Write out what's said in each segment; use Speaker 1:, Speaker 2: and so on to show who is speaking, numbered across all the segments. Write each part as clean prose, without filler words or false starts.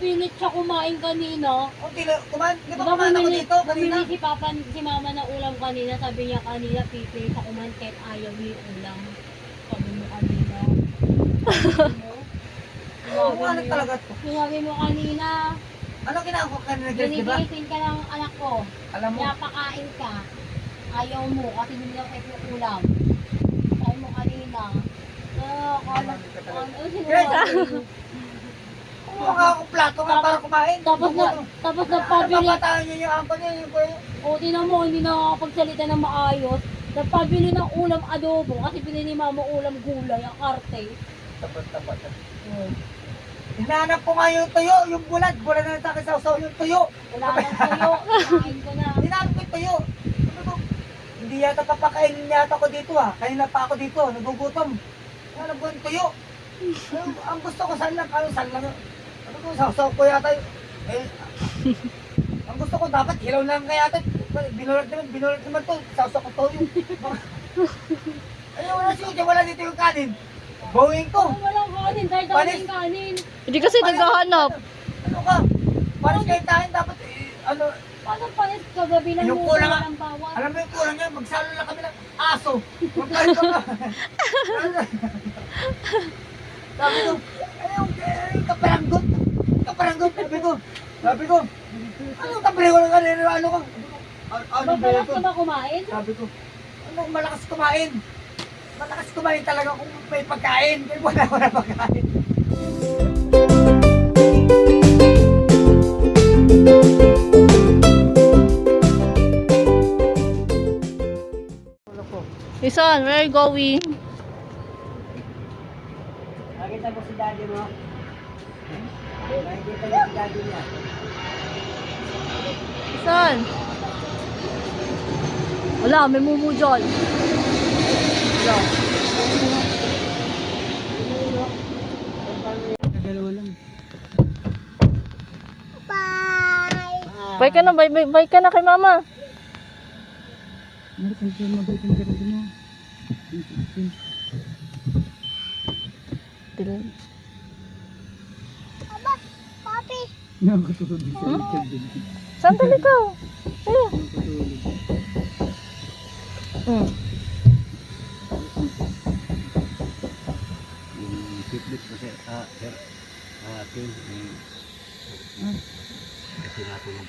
Speaker 1: pilit siya kumain kanina.
Speaker 2: Okay, kumain. Di ba
Speaker 1: Diba
Speaker 2: kumain ako dito kanina?
Speaker 1: bumili si mama ng ulam kanina. Sabi niya kanina, pipilit siya kumain kahit ayaw niya yung ulam. Sabi mo kanina.
Speaker 2: Kumain talaga to.
Speaker 1: Sinabi mo kanina,
Speaker 2: Ano ginagawa ka kanina, Grace, di ba?
Speaker 1: binibigyan ka ng anak ko.
Speaker 2: Alam mo,
Speaker 1: Napakain ka. Ayaw mo kasi hindi mo kahit yung ulam. Sabi mo kanina. Ano sinabi?
Speaker 2: kumuha akong plato nga para kumain.
Speaker 1: Tapos nagpabili.
Speaker 2: Napapataan niyo yung angko niyo.
Speaker 1: O, tinan mo, hindi nakakapagsalita ng maayos. Nagpabili ng ulam adobo kasi bili ni mama ulam gulay, ang arte.
Speaker 2: Tapat. Hinahanap ko nga yung tuyo, yung bulad na nagsakisaw-saw yung tuyo.
Speaker 1: Wala nang tayo, kain ko na.
Speaker 2: Hinahanap ko yung tuyo. Sabi ko, hindi yata papakainin yata ko dito Kanina pa ako dito, nagugutom. Hinahanap ko yung tuyo. Ang gusto ko salang. Sabi ko, sausaw ko yata yung... ang gusto ko dapat hilaw lang kaya ito. Binulat naman to. Sausaw ko to yung... Ayaw na siya, wala dito yung kanin. Bawing ko.
Speaker 1: Walang kanin, dahil daming kanin.
Speaker 3: Hindi kasi naghahanap.
Speaker 2: Ano ka? Pares kayo tayo dapat
Speaker 1: Paano panis kagabi lang
Speaker 2: yung
Speaker 1: mo,
Speaker 2: kulang
Speaker 1: walang bawang.
Speaker 2: alam mo yung kulang niya, magsalo lang kami ng aso. Magpalit ka ba? Sabi ko, kaparanggot. Sabi ko, anong kaparanggot ng kanina, ano ko? Ano ba
Speaker 1: Malakas
Speaker 2: ito?
Speaker 1: ka ba kumain?
Speaker 2: Sabi ko, anong malakas kumain? Malakas kumain talaga kung may pagkain. Kaya wala pagkain.
Speaker 3: Isan, where are you going?
Speaker 2: Nakita mo si daddy mo? Nakikita niya si daddy niya.
Speaker 3: Isan? Wala, may mumu dyan. Wala.
Speaker 2: Dalawa lang.
Speaker 3: Bye ka na, bye ka na kay mama.
Speaker 1: Papi!
Speaker 2: Nakatulog din sa likod din.
Speaker 3: Sandali ka. Ayun.
Speaker 4: Yung fitness kasi, sir, ating, kasi natulog.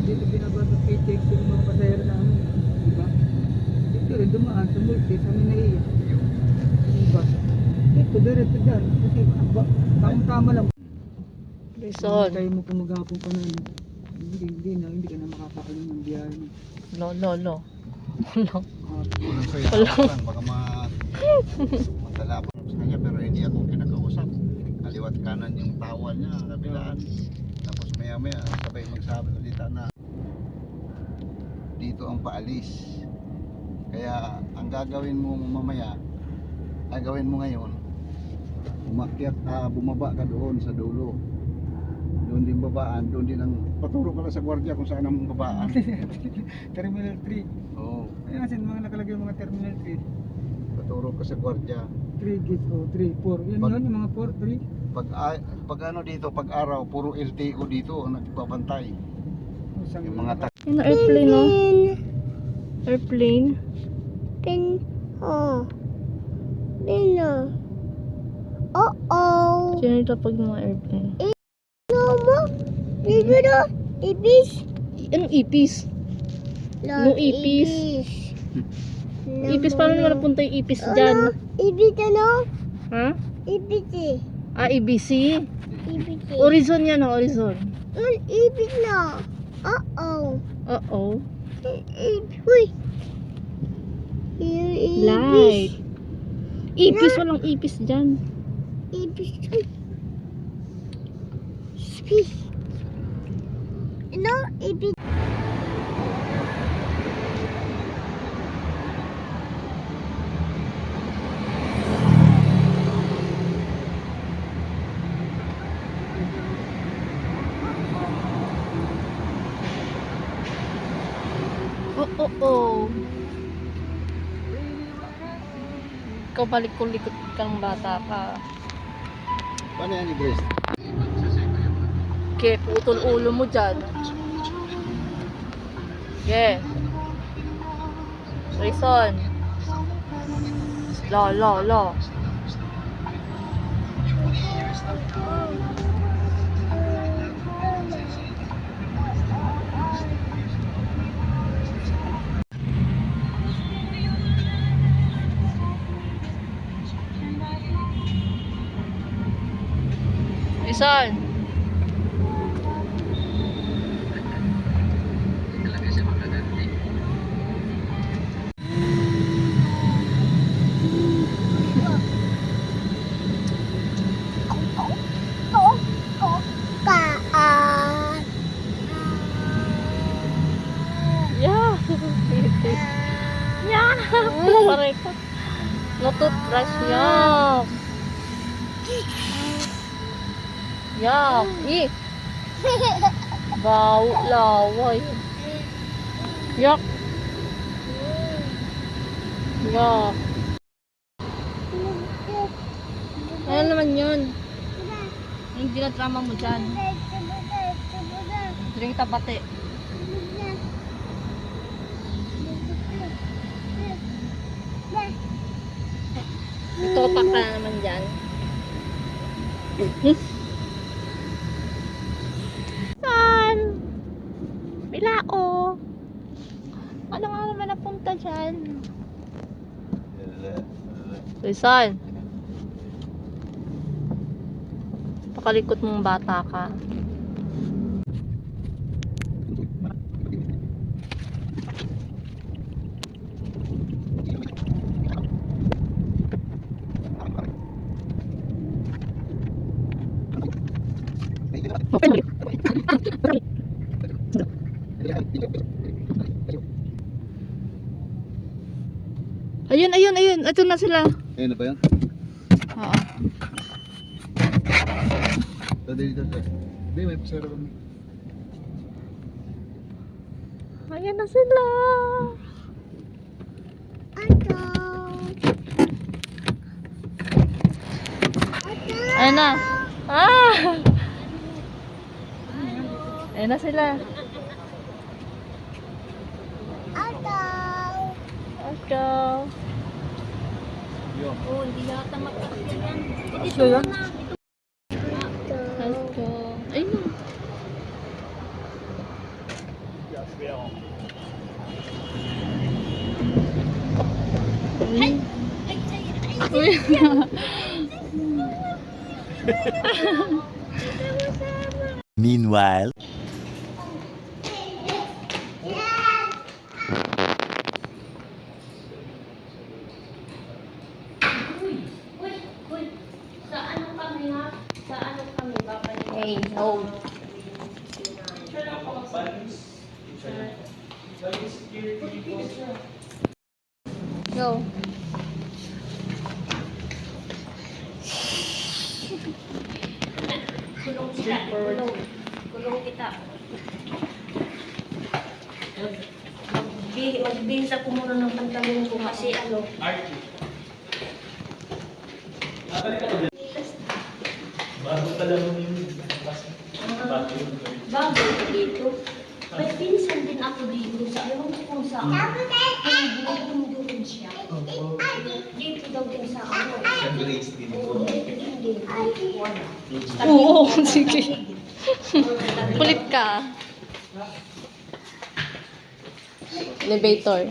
Speaker 2: Dito binabasa paycheck yung mga pasahero namin. Diba? Dito rin dumaan sa multi sa Minaiya. Diba? Dito, diretso dyan. Kasi tamang-tama lang.
Speaker 3: Isan.
Speaker 2: Tayo mo pumagapong pa na. Hindi ka na makakakalim ng biyahe.
Speaker 3: No.
Speaker 4: Walang kaya lang, baka matalapon sa kanya, pero hindi ako kinakausap. Kaliwat kanan yung tawal niya, kabilaan. Tapos maya sabay magsabi ulit na dito ang paalis. Kaya ang gagawin mo mamaya, gagawin mo ngayon, bumaba ka doon sa dulo. Doon din babaan, doon din ang paturo ka lang sa gwardiya kung saan ang babaan.
Speaker 2: Terminal 3.
Speaker 4: Oo,
Speaker 2: Ayun kasi mga nakalagay yung mga Terminal 3.
Speaker 4: paturo ka sa gwardiya.
Speaker 2: 3 gates o 3, 4. Yun yung mga 4, 3.
Speaker 4: Pag ano dito, pag araw, puro LTO dito ang nagbabantay. Yung mga
Speaker 3: Yung airplane, no? Airplane. Sino ito pag mga airplane? Anong ipis? Anong ipis? Ipis, paano naman napunta yung ipis dyan? Ha? EBC? Horizon yan, no? Horizon. Uh-oh. Light. Ipis, walang ipis dyan. Oh. Ikaw balik-kulikot kang bata ka.
Speaker 4: Paano yan ni Grace?
Speaker 3: Okay, putol ulo mo dyan. Yeah. Reason. La. Reason. Yeah. Yeah. Parekot. No-toothbrush niya. Yak. Bawo, laway. Yak. Yak. Ano naman yun? Yung dinadrama mo dyan. Drink tabate. Topak ka na naman dyan. Saan? Bilao. Ano nga naman napunta dyan? Saan? Pakalikot mong bata ka. Ayun. Ito na sila.
Speaker 4: Ayun na ba yan?
Speaker 3: Oo.
Speaker 4: Dito. Hindi, may pasara kami.
Speaker 3: Ayan na sila. Ayun na. Ayun na sila. Let's go.
Speaker 1: Oh, hindi yata magkakasya yan.
Speaker 3: Ito yun? Let's go. Ayun na.
Speaker 5: Meanwhile.
Speaker 1: Hey, no.
Speaker 3: Go.
Speaker 1: Kulong kita. Kulong kita. Magbihis ako muna ng pantalon ko kasi ano. Bago ko dito. May pinsan din ako dito sa ewan ko kung saan. Hindi doon siya. Dito daw din sa ano. Oo, dito din. Wala.
Speaker 3: Oo, sige. Kulit ka. Elevator.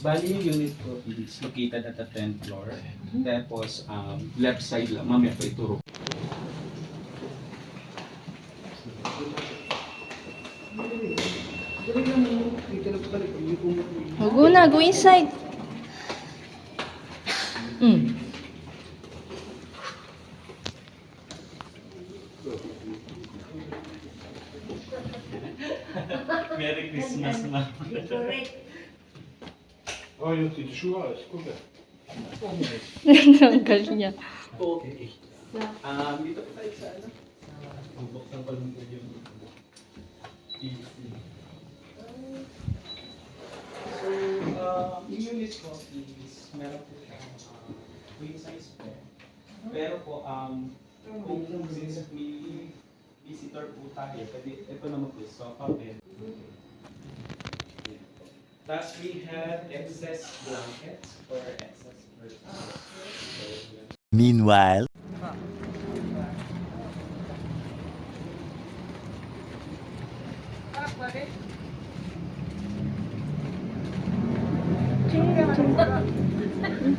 Speaker 6: Bali yung unit ko is located at the 10th floor. Tapos left side lang, mamaya pa ituro.
Speaker 3: Go inside.
Speaker 6: Merry Christmas na.
Speaker 1: Correct.
Speaker 7: Oh, io ti sciuga, scusa.
Speaker 3: Tinanggal niya.
Speaker 6: Okay. Dito po tayo sa ano? Bubuksan ko lang po yung PC. So, yung unit ko is meron po siyang queen size bed. Pero po, kung since may visitor po tayo, pwede, ito naman po, sofa bed. Tapos we have excess blankets for excess person. So, yan.
Speaker 5: Meanwhile,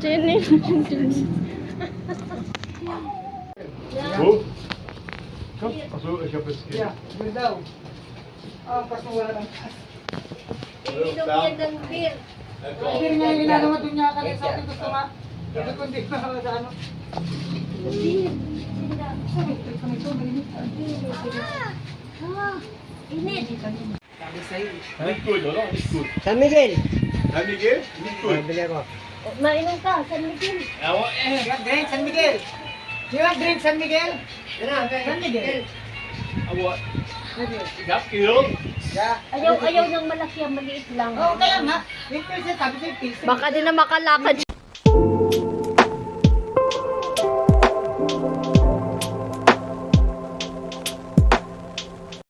Speaker 3: Jenny.
Speaker 2: Yeah, yun daw. Pas mo wala ng pas.
Speaker 1: Ininom yan ng beer.
Speaker 2: Hindi rin nga yung ginagawa doon niya kanina sa akin gusto nga. Sabi ko hindi na sa ano. Sabi ko nito, mainit.
Speaker 1: Init.
Speaker 2: Sabi sa'yo.
Speaker 7: San Miguel.
Speaker 2: Bili ako.
Speaker 1: Mainom ka, San Miguel.
Speaker 2: Drink San Miguel. You want drink San Miguel? San Miguel. Yeah.
Speaker 1: Ayaw ng malaki, ang maliit lang.
Speaker 2: Oo, kaya nga. Yung pilsen, sabi sa'yo pilsen.
Speaker 3: Baka din na makalakad